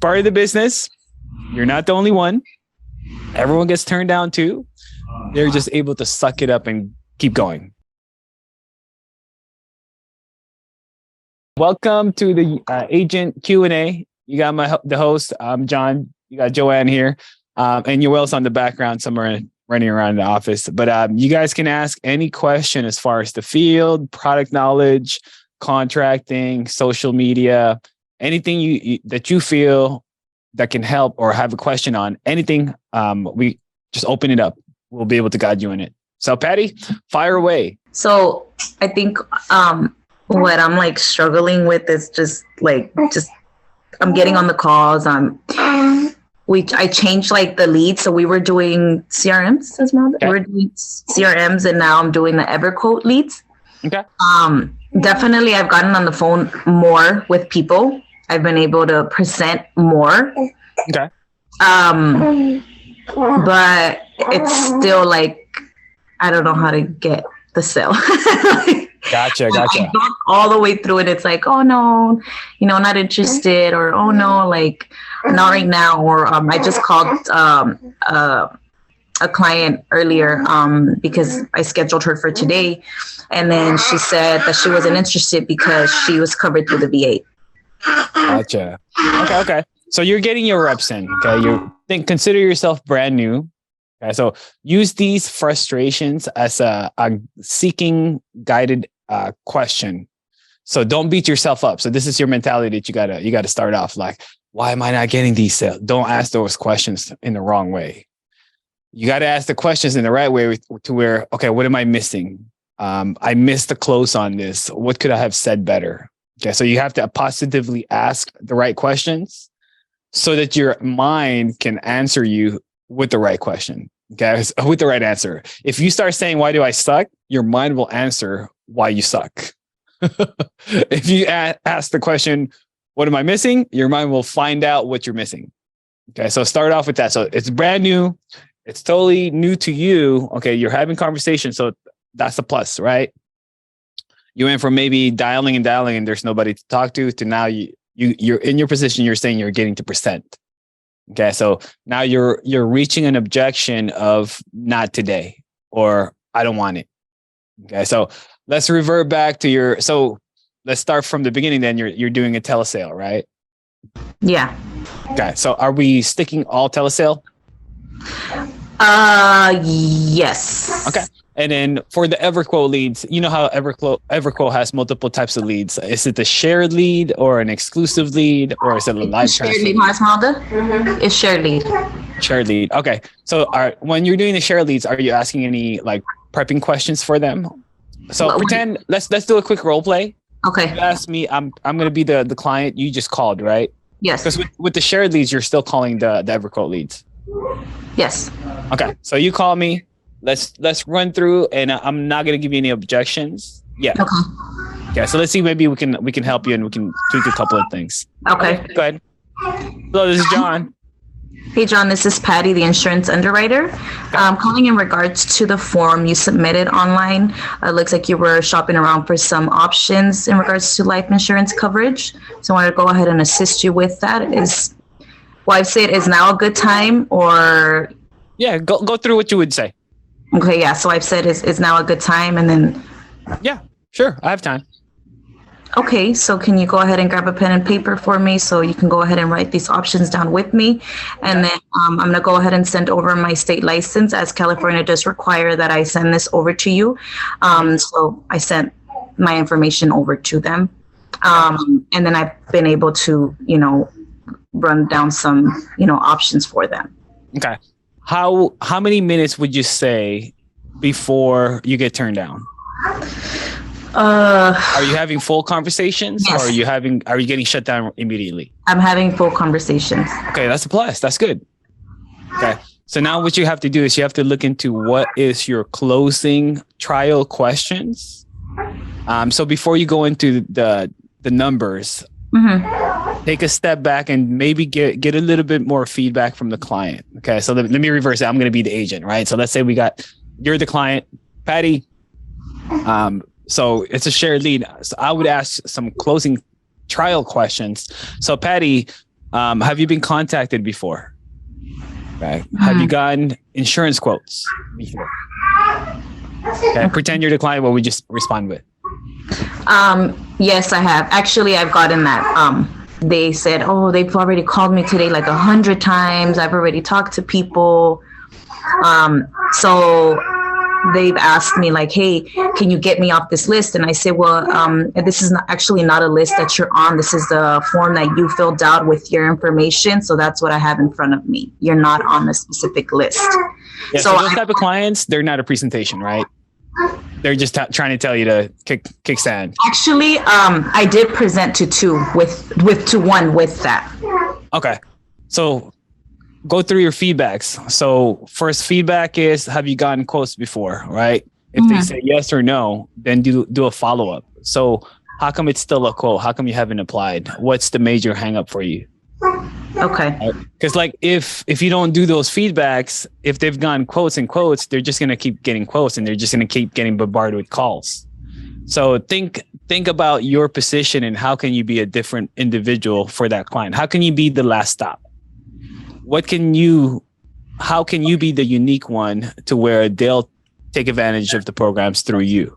part of the business. You're not the only one. Everyone gets turned down too. They're just able to suck it up and keep going. Welcome to the Agent Q&A. You got the host. I'm John. You got Joanne here. And Yoel's on the background somewhere running around the office. But you guys can ask any question as far as the field, product knowledge, contracting, social media, anything you that you feel that can help or have a question on anything. We just open it up. We'll be able to guide you in it. So Patty, fire away. So I think what I'm like struggling with is just I'm getting on the calls. I changed like the leads. So we were doing CRMs as well. Okay. We were doing CRMs and now I'm doing the EverQuote leads. Okay. Definitely I've gotten on the phone more with people. I've been able to present more. Okay. But it's still like, I don't know how to get the sale. Gotcha. I go all the way through it. It's like, oh no, not interested, or oh no, like not right now. Or I just called a client earlier because I scheduled her for today, and then she said that she wasn't interested because she was covered through the VA. Gotcha. Okay. So you're getting your reps in. Okay, consider yourself brand new. Okay, so use these frustrations as a seeking guided question. So don't beat yourself up. So this is your mentality that you gotta start off like, why am I not getting these sales? Don't ask those questions in the wrong way. You got to ask the questions in the right way to where, okay, what am I missing? I missed the close on this. What could I have said better? Okay, so you have to positively ask the right questions so that your mind can answer you with the right question. Okay, with the right answer. If you start saying, why do I suck? Your mind will answer why you suck. If you ask the question, what am I missing? Your mind will find out what you're missing. Okay, so start off with that. So it's brand new. It's totally new to you. Okay, you're having conversation. So that's a plus, right? You went from maybe dialing and there's nobody to talk to now you're in your position. You're saying you're getting to percent. Okay, so now you're reaching an objection of not today or I don't want it. Okay, so let's revert back to so let's start from the beginning. Then you're doing a telesale, right? Yeah. Okay, so are we sticking all telesale? Yes. Okay. And then for the EverQuote leads, you know how EverQuote has multiple types of leads. Is it a shared lead or an exclusive lead, or is it a live transfer? Shared lead, mm-hmm. It's shared lead. Shared lead. Okay. So when you're doing the shared leads, are you asking any like prepping questions for them? So pretend let's do a quick role play. Okay. You ask me, I'm going to be the client you just called, right? Yes. Because with the shared leads, you're still calling the EverQuote leads. Yes. Okay. So you call me. Let's run through, and I'm not gonna give you any objections. Yeah. Okay. So let's see. Maybe we can help you, and we can tweak a couple of things. Okay. Go ahead. Hello, this is John. Hey, John. This is Patty, the insurance underwriter. I'm calling in regards to the form you submitted online. It looks like you were shopping around for some options in regards to life insurance coverage. So I wanted to go ahead and assist you with that. I've said is now a good time, or? Yeah. Go through what you would say. Okay, yeah. So I've said is now a good time, and then. Yeah, sure. I have time. Okay, so can you go ahead and grab a pen and paper for me so you can go ahead and write these options down with me, and then I'm going to go ahead and send over my state license, as California does require that I send this over to you. So I sent my information over to them, and then I've been able to run down some options for them. Okay. How many minutes would you say before you get turned down? Are you having full conversations? Yes. Or are you getting shut down immediately? I'm having full conversations. Okay, that's a plus. That's good. Okay. So now what you have to do is you have to look into what is your closing trial questions. So before you go into the numbers, take a step back and maybe get a little bit more feedback from the client. Okay, so let me reverse it. I'm going to be the agent, right? So let's say you're the client, Patty. So it's a shared lead. So I would ask some closing trial questions. So Patty, Have you been contacted before? Okay. Have you gotten insurance quotes before? Okay. Pretend you're the client. What we just respond with. Yes, I have. Actually, I've gotten that. They said, oh, they've already called me today like 100 times. I've already talked to people. So they've asked me like, hey, can you get me off this list? And I say, well, this is actually not a list that you're on. This is the form that you filled out with your information. So that's what I have in front of me. You're not on a specific list. Yeah, so those type of clients, they're not a presentation, right? They're just trying to tell you to kick sand. Actually, I did present to one with that. Okay. So go through your feedbacks. So first feedback is, have you gotten quotes before, right? If they say yes or no, then do a follow-up. So how come it's still a quote? How come you haven't applied? What's the major hang up for you? Okay. Because like if you don't do those feedbacks, if they've gotten quotes and quotes, they're just going to keep getting quotes and they're just going to keep getting bombarded with calls. So think about your position and how can you be a different individual for that client? How can you be the last stop? How can you be the unique one to where they'll take advantage of the programs through you?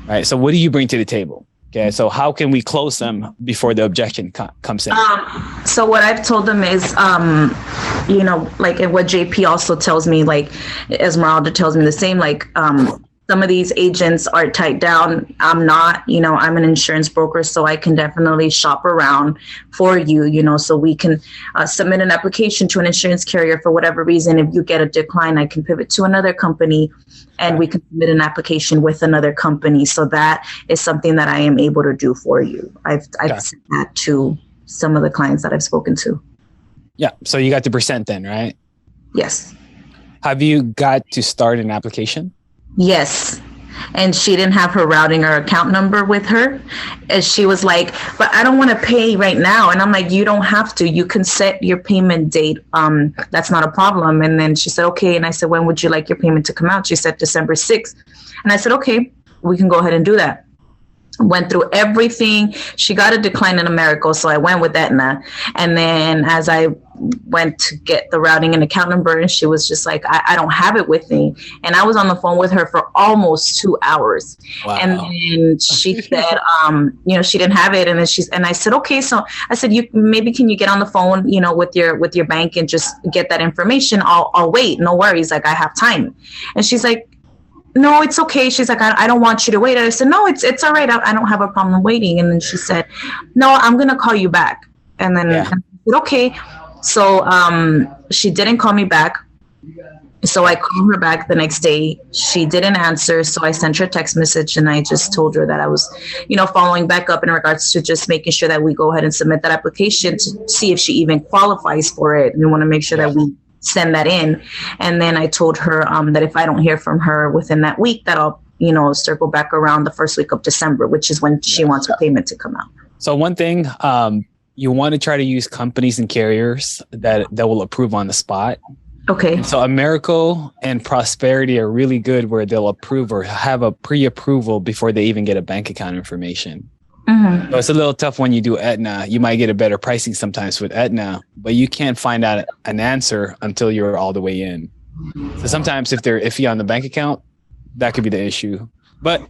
Right. So what do you bring to the table? Okay. So how can we close them before the objection comes in? So what I've told them is, like what JP also tells me, like Esmeralda tells me the same, like, some of these agents are tied down. I'm not, I'm an insurance broker, so I can definitely shop around for you, so we can submit an application to an insurance carrier for whatever reason. If you get a decline, I can pivot to another company and we can submit an application with another company. So that is something that I am able to do for you. I've said that to some of the clients that I've spoken to. Yeah. So you got the percent then, right? Yes. Have you got to start an application? Yes. And she didn't have her routing or account number with her. And she was like, but I don't want to pay right now. And I'm like, you don't have to. You can set your payment date. That's not a problem. And then she said, okay. And I said, when would you like your payment to come out? She said December 6th. And I said, okay, we can go ahead and do that. Went through everything. She got a decline in America, so I went with Aetna. And then as I went to get the routing and account number, and she was just like, I don't have it with me. And I was on the phone with her for almost 2 hours. Wow. And then she said, she didn't have it. And then I said, okay. So I said, can you get on the phone, with your bank and just get that information? I'll wait. No worries. Like, I have time. And she's like, no, it's okay. She's like, I don't want you to wait. I said, no, it's all right. I don't have a problem waiting. And then she said, no, I'm going to call you back. And then I said, okay. So she didn't call me back. So I called her back the next day. She didn't answer. So I sent her a text message and I just told her that I was, following back up in regards to just making sure that we go ahead and submit that application to see if she even qualifies for it. We want to make sure that we send that in. And then I told her that if I don't hear from her within that week, that I'll, circle back around the first week of December, which is when she wants her payment to come out. So one thing, you want to try to use companies and carriers that will approve on the spot. Okay. And so Americo and Prosperity are really good where they'll approve or have a pre-approval before they even get a bank account information. So it's a little tough when you do Aetna. You might get a better pricing sometimes with Aetna, but you can't find out an answer until you're all the way in. So sometimes if they're iffy on the bank account, that could be the issue. But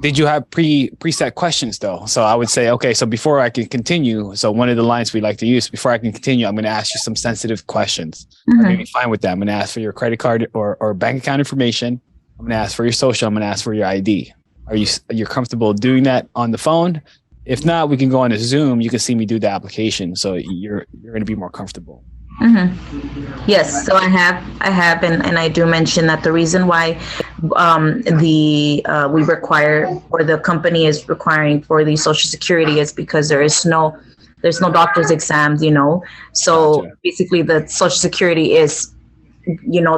did you have preset questions though? So I would say, okay, so before I can continue, so one of the lines we like to use, before I can continue, I'm going to ask you some sensitive questions. I'm going to be fine with that. I'm going to ask for your credit card or bank account information. I'm going to ask for your social. I'm going to ask for your ID. Are you comfortable doing that on the phone? If not, we can go on a Zoom. You can see me do the application, so you're going to be more comfortable. Yes, so I have, and I do mention that the reason why we require, or the company is requiring for the Social Security, is because there's no doctor's exams, So basically, the Social Security is,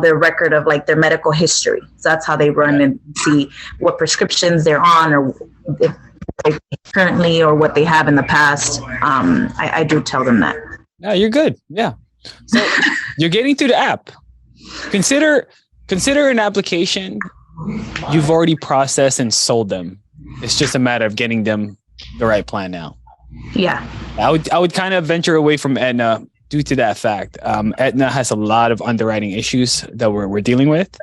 their record of like their medical history. So that's how they run and see what prescriptions they're on, or if they currently, or what they have in the past. I do tell them that. Yeah, you're good. Yeah. So you're getting to the app. Consider an application you've already processed and sold them. It's just a matter of getting them the right plan now. Yeah. I would kind of venture away from Aetna due to that fact. Aetna has a lot of underwriting issues that we're dealing with,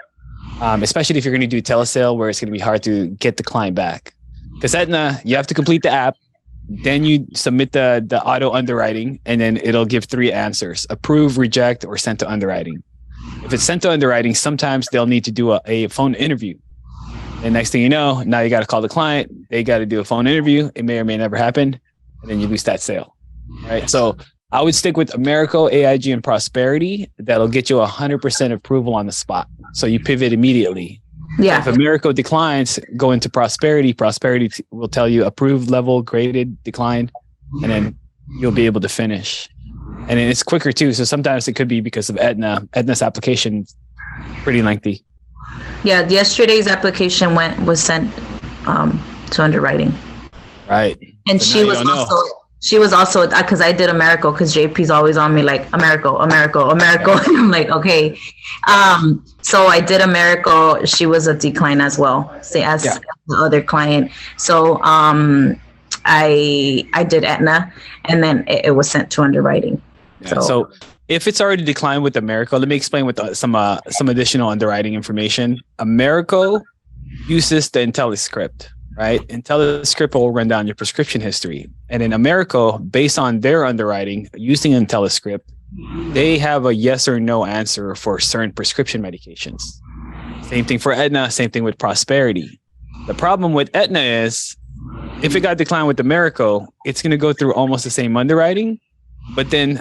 especially if you're going to do telesale, where it's going to be hard to get the client back. Because Aetna, you have to complete the app, then you submit the auto underwriting, and then it'll give 3 answers: approve, reject, or send to underwriting. If it's sent to underwriting, sometimes they'll need to do a phone interview. And next thing you know, now you got to call the client. They got to do a phone interview. It may or may never happen. And then you lose that sale. Right. So I would stick with Americo, AIG, and Prosperity. That'll get you 100% approval on the spot. So you pivot immediately. Yeah. If Americo declines, go into Prosperity. Prosperity will tell you approved, level, graded, declined, and then you'll be able to finish. And it's quicker too. So sometimes it could be because of Aetna. Aetna's application pretty lengthy. Yeah. Yesterday's application was sent to underwriting. Right. And so she was also because I did Americo, because JP's always on me like Americo. And I'm like, okay. So I did Americo. She was a decline as well, say as the other client. So I did Aetna, and then it was sent to underwriting. Yeah, so if it's already declined with Americo, let me explain with some additional underwriting information. Americo uses the IntelliScript. Right? IntelliScript will run down your prescription history. And in Americo, based on their underwriting using IntelliScript, they have a yes or no answer for certain prescription medications. Same thing for Aetna, same thing with Prosperity. The problem with Aetna is if it got declined with Americo, it's going to go through almost the same underwriting, but then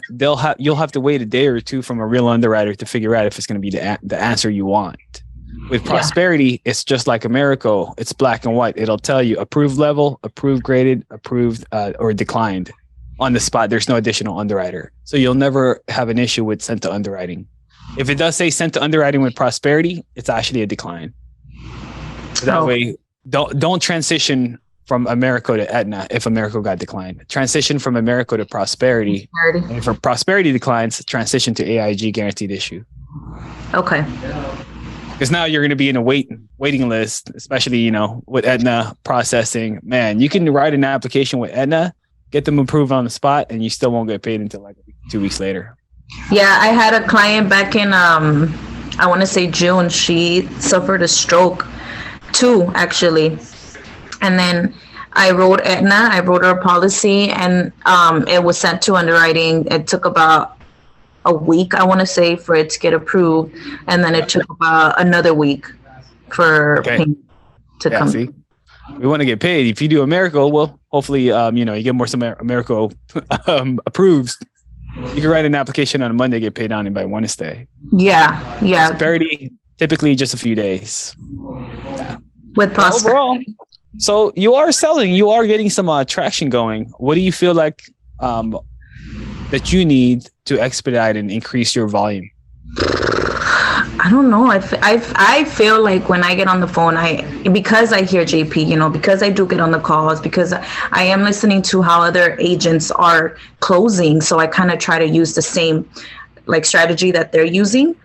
you'll have to wait a day or two from a real underwriter to figure out if it's going to be the answer you want. With Prosperity, it's just like Americo. It's black and white. It'll tell you approved level, approved graded, approved or declined on the spot. There's no additional underwriter. So you'll never have an issue with sent to underwriting. If it does say sent to underwriting with Prosperity, it's actually a decline. So that way, don't transition from Americo to Aetna if Americo got declined. Transition from Americo to Prosperity. And if Prosperity declines, transition to AIG guaranteed issue. Okay. Because now you're going to be in a waiting list, especially, with Aetna processing. Man, you can write an application with Aetna, get them approved on the spot, and you still won't get paid until like 2 weeks later. Yeah, I had a client back in, I want to say June. She suffered a stroke, 2 actually. And then I wrote Aetna, I wrote her policy, and it was sent to underwriting. It took about a week, I want to say, for it to get approved, and then it took about another week for payment to come. See, we want to get paid. If you do Americo, well, hopefully, you get more some Americo approved. You can write an application on a Monday, get paid on it by Wednesday. Yeah. Prosperity, typically just a few days. Yeah. With Prosperity. Overall, so you are selling, you are getting some traction going. What do you feel like that you need to expedite and increase your volume? I don't know. I feel like when I get on the phone, because I hear JP, because I do get on the calls, because I am listening to how other agents are closing. So I kind of try to use the same strategy that they're using.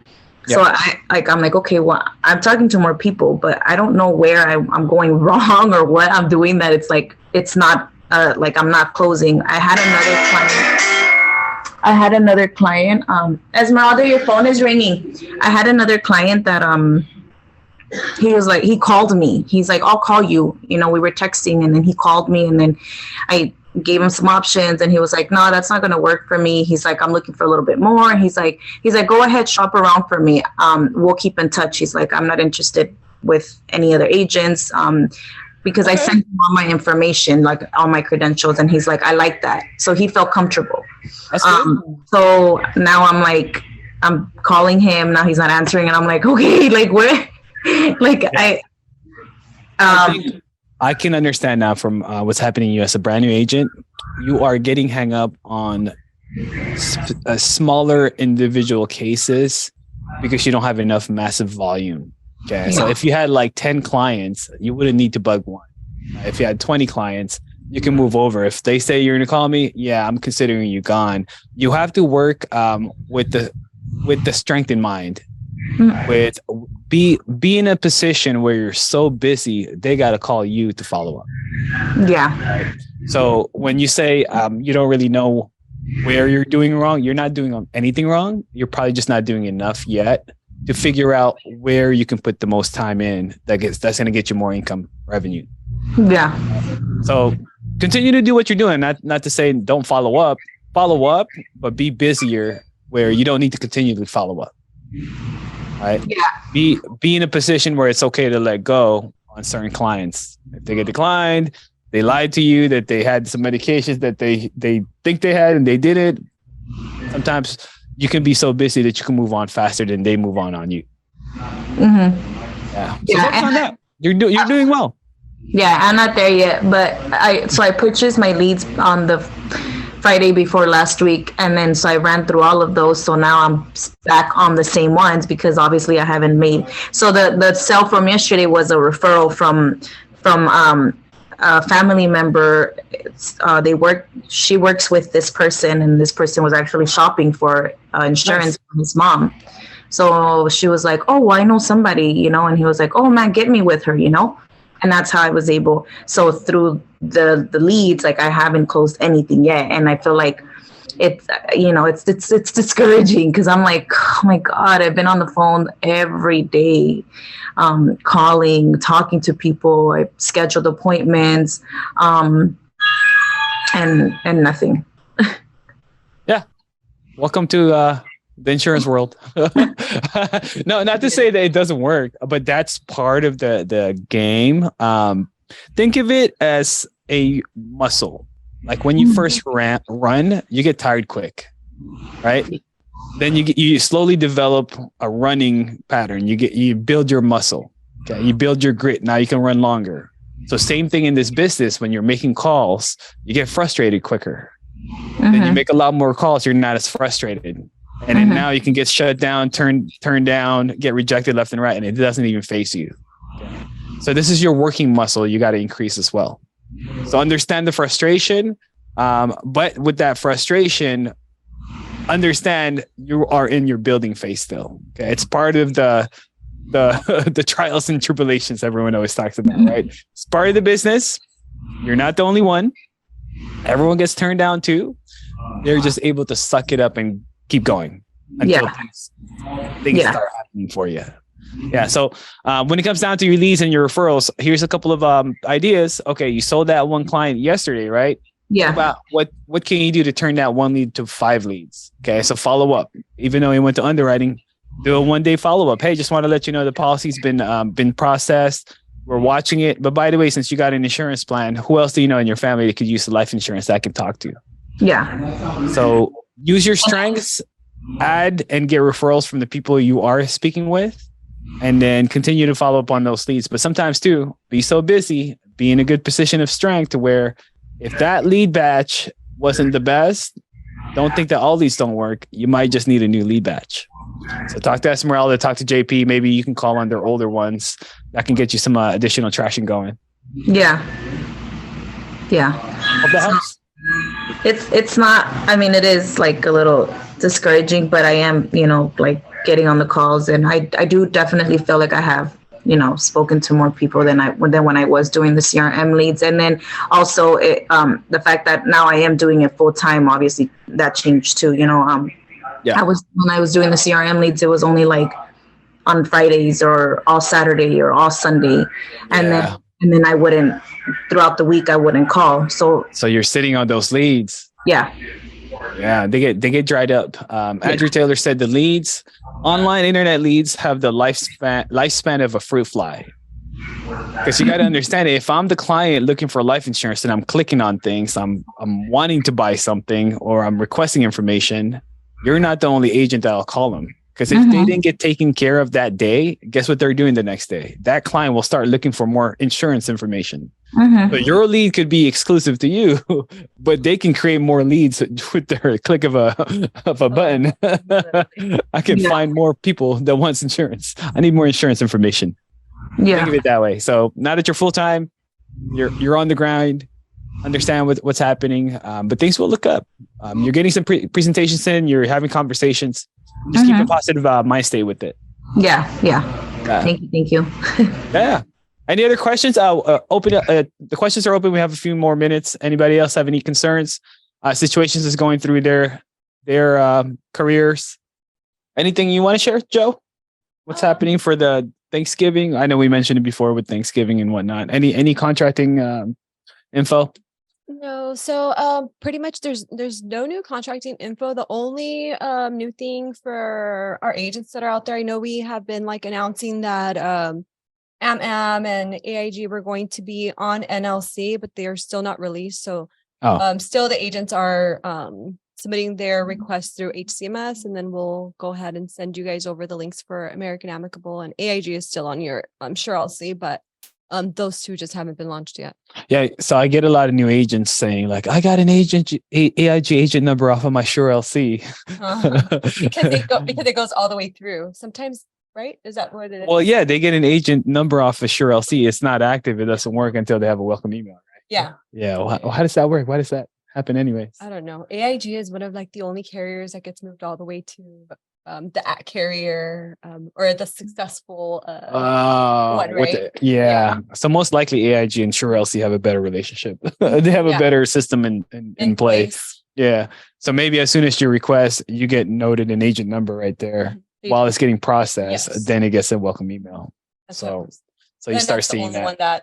Yep. So I'm like, okay, well, I'm talking to more people, but I don't know where I'm going wrong or what I'm doing that it's not I'm not closing. I had another client. Esmeralda, your phone is ringing. I had another client that he called me. He's like, I'll call you. We were texting, and then he called me, and then I gave him some options, and he was like, no, that's not going to work for me. He's like, I'm looking for a little bit more. He's like, go ahead, shop around for me. We'll keep in touch. He's like, I'm not interested with any other agents. Because I sent him all my information, all my credentials, and he's like, I like that. So he felt comfortable. That's good. So now I'm calling him. Now he's not answering, and I'm like, okay, where? I can understand now from what's happening to you as a brand new agent. You are getting hung up on smaller individual cases because you don't have enough massive volume. Okay. So if you had 10 clients, you wouldn't need to bug one. If you had 20 clients, you can move over. If they say you're going to call me, yeah, I'm considering you gone. You have to work with the strength in mind. With be in a position where you're so busy, they got to call you to follow up. Yeah. So when you say you don't really know where you're doing wrong, you're not doing anything wrong. You're probably just not doing enough yet to figure out where you can put the most time in that's going to get you more income revenue. Yeah. So continue to do what you're doing. Not to say don't follow up, but be busier where you don't need to continually follow up. Right? Yeah. Be in a position where it's okay to let go on certain clients. If they get declined, they lied to you that they had some medications that they think they had and they didn't. Sometimes you can be so busy that you can move on faster than they move on you. Mm-hmm. Yeah. So focus on that. You're doing well. Yeah, I'm not there yet, but I purchased my leads on the Friday before last week, and then so I ran through all of those. So now I'm back on the same ones because obviously I haven't made. So the sale from yesterday was a referral from a family member. She works with this person, and this person was actually shopping for insurance for his mom. So she was like, "Oh, well, I know somebody, and he was like, "Oh man, get me with her," and that's how I was able. So through the leads, like I haven't closed anything yet, and I feel like it's it's discouraging because I'm like, oh my God, I've been on the phone every day, calling, talking to people. I scheduled appointments, and nothing. Yeah, welcome to the insurance world. No, not to say that it doesn't work, but that's part of the game. Think of it as a muscle. Like when you first run, you get tired quick, right? Then you slowly develop a running pattern. You build your muscle. Okay, you build your grit. Now you can run longer. So same thing in this business. When you're making calls, you get frustrated quicker. Then you make a lot more calls. You're not as frustrated. And then now you can get shut down, turned down, get rejected left and right, and it doesn't even face you. Okay. So this is your working muscle. You got to increase as well. So understand the frustration, but with that frustration, understand you are in your building phase still. Okay, it's part of the trials and tribulations everyone always talks about, right? It's part of the business. You're not the only one. Everyone gets turned down too. They're just able to suck it up and keep going until things start happening for you. Yeah. So when it comes down to your leads and your referrals, here's a couple of ideas. Okay, you sold that one client yesterday, right? Yeah. About what can you do to turn that one lead to 5 leads? Okay, so follow up. Even though he went to underwriting, do a 1-day follow up. Hey, just want to let you know the policy's been processed. We're watching it. But by the way, since you got an insurance plan, who else do you know in your family that could use the life insurance that I can talk to? Yeah. So use your strengths, add and get referrals from the people you are speaking with, and then continue to follow up on those leads. But sometimes too, be so busy, be in a good position of strength to where if that lead batch wasn't the best, don't think that all leads don't work. You might just need a new lead batch. So talk to Esmeralda, talk to JP. Maybe you can call on their older ones. That can get you some additional traction going. Yeah. Yeah. Hope that helps. It's not, I mean, it is like a little discouraging, but I am, like getting on the calls, and I do definitely feel like I have, spoken to more people than when I was doing the CRM leads. And then also the fact that now I am doing it full time, obviously that changed too. When I was doing the CRM leads, it was only like on Fridays or all Saturday or all Sunday. And then I wouldn't, throughout the week, I wouldn't call. So you're sitting on those leads. Yeah. Yeah, they get dried up. Andrew Taylor said the leads, online internet leads, have the lifespan of a fruit fly. Because you got to understand it. If I'm the client looking for life insurance and I'm clicking on things, I'm wanting to buy something or I'm requesting information, you're not the only agent that'll call them. Because if they didn't get taken care of that day, guess what they're doing the next day? That client will start looking for more insurance information. So your lead could be exclusive to you, but they can create more leads with their click of a button. I can find more people that wants insurance. I need more insurance information. Yeah. Think of it that way. So now that you're full time, you're on the grind, understand what's happening, but things will look up. You're getting some presentations in, you're having conversations. Just keep a positive mind state with it. Yeah. Thank you. Yeah. Any other questions? Open up. The questions are open. We have a few more minutes. Anybody else have any concerns? Situations is going through their careers. Anything you want to share, Joe? What's happening for the Thanksgiving? I know we mentioned it before with Thanksgiving and whatnot. Any contracting info? No, so pretty much there's no new contracting info. The only new thing for our agents that are out there, I know we have been like announcing that AM and AIG were going to be on NLC, but they are still not released. So still the agents are submitting their requests through HCMS, and then we'll go ahead and send you guys over the links for American Amicable, and AIG is still on your sure I'll see, but those two just haven't been launched yet. Yeah, so I get a lot of new agents saying like, I got an AIG agent number off of my Sure LC. Because it goes all the way through. Sometimes, right? Is that what it is? Well, yeah, they get an agent number off of Sure LC. It's not active. It doesn't work until they have a welcome email, right? Yeah. Yeah. Well, how does that work? Why does that happen anyways? I don't know. AIG is one of like the only carriers that gets moved all the way to the at carrier or the successful one, right? Yeah. So most likely AIG and Sure LC have a better relationship. They have a better system in play. Yeah. So maybe as soon as you request, you get noted an agent number right there while it's getting processed. Then it gets a welcome email. So you start seeing that. One that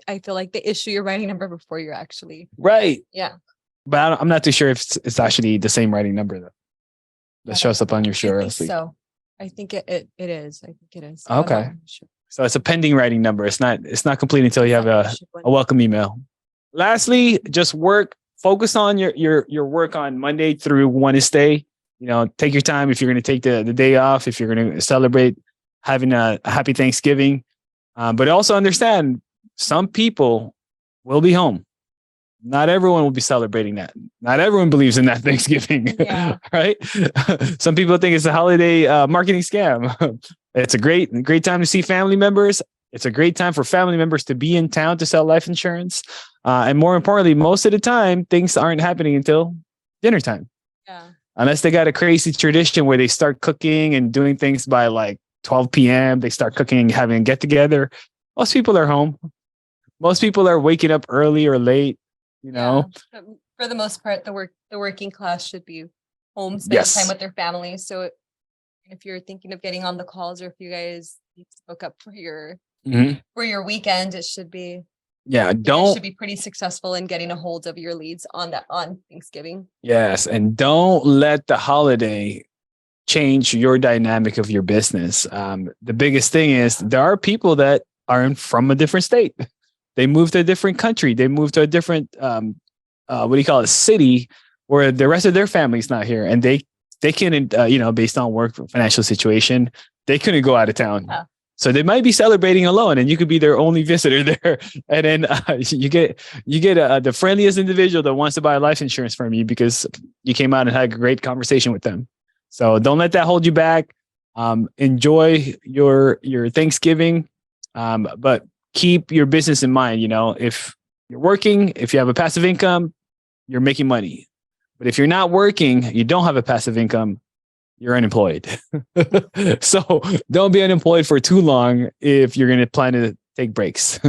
I feel like they issue your writing number before you're actually right. Yeah. But I'm not too sure if it's actually the same writing number though. That shows up on your Sure LC. So I think it is. I think it is. Okay. Sure. So it's a pending writing number. It's not complete until you have a welcome email. Lastly, just focus on your work on Monday through Wednesday. Take your time if you're going to take the day off, if you're going to celebrate having a happy Thanksgiving. But also understand some people will be home. Not everyone will be celebrating that. Not everyone believes in that Thanksgiving, right? Some people think it's a holiday marketing scam. It's a great time to see family members. It's a great time for family members to be in town to sell life insurance. And more importantly, most of the time, things aren't happening until dinner time. Yeah. Unless they got a crazy tradition where they start cooking and doing things by like 12 p.m. They start cooking and having a get together. Most people are home. Most people are waking up early or late. For the most part, the working class should be home, spending time with their families. So if you're thinking of getting on the calls, or if you guys need to book up for your weekend, it should be should be pretty successul in getting a hold of your leads on Thanksgiving. Yes, and don't let the holiday change your dynamic of your business. The biggest thing is there are people that are from a different state. They moved to a different country. They moved to a different, city where the rest of their family's not here. And they couldn't, based on work, financial situation, they couldn't go out of town. So they might be celebrating alone and you could be their only visitor there. And then you get the friendliest individual that wants to buy life insurance from you because you came out and had a great conversation with them. So don't let that hold you back. Enjoy your Thanksgiving. But keep your business in mind. If you're working, if you have a passive income, you're making money. But if you're not working, you don't have a passive income, you're unemployed. So don't be unemployed for too long if you're going to plan to take breaks.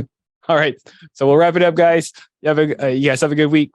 All right. So we'll wrap it up, guys. You guys have a good week.